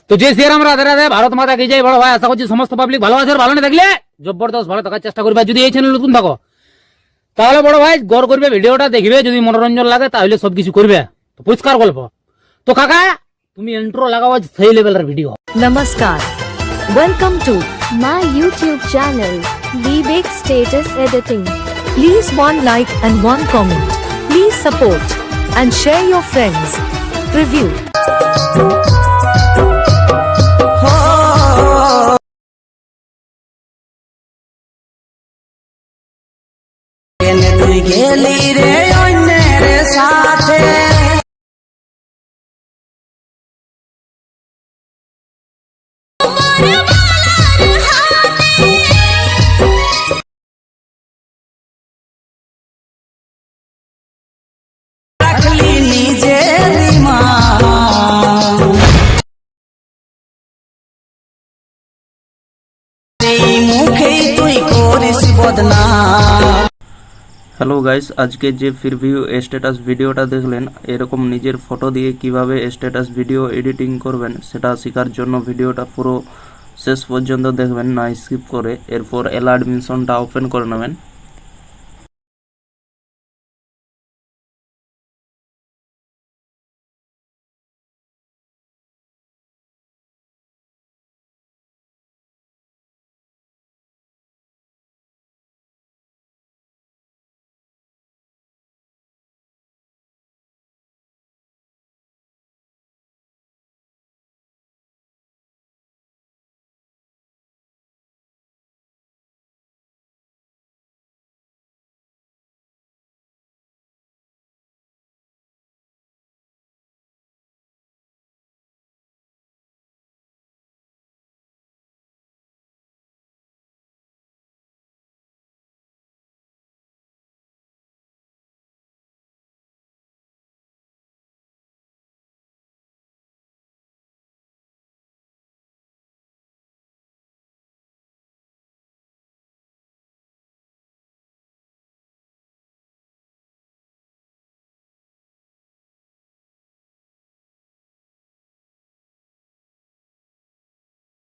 তো যে শ্রীরাম রাধে রাধে, ভারত মাতা কি জয়। বড় ভাই আশা করছি সমস্ত পাবলিক ভালো আছে, ভালো না থাকলে জবরদস্ত ভালো থাকার চেষ্টা করবে। যদি এই চ্যানেল নতুন থাকো তাহলে বড় ভাই গড় করবে, ভিডিওটা দেখবে, যদি মনোরঞ্জন লাগে তাহলে সবকিছু করবে। তো পরিষ্কার গল্প। তো কাকা তুমি ইন্ট্রো লাগাও, সেই লেভেলের video. Namaskar. Welcome to my YouTube channel, Vivek Status Editing. please one like and one comment. Please support and share your friends. Review. তুই গেলি রে অন্যের সাথে রাখলি নিজের মা এই মুখেই তুই করিস বদনাম। হ্যালো গাইস, আজকে যে প্রিভিউ স্ট্যাটাস ভিডিওটা দেখলেন, এরকম নিজের ফটো দিয়ে কিভাবে স্ট্যাটাস ভিডিও এডিটিং করবেন সেটা শেখার জন্য ভিডিওটা পুরো শেষ পর্যন্ত দেখবেন, না স্কিপ করে। এরপর অ্যালার্ট মিশনটা ওপেন করে নেবেন।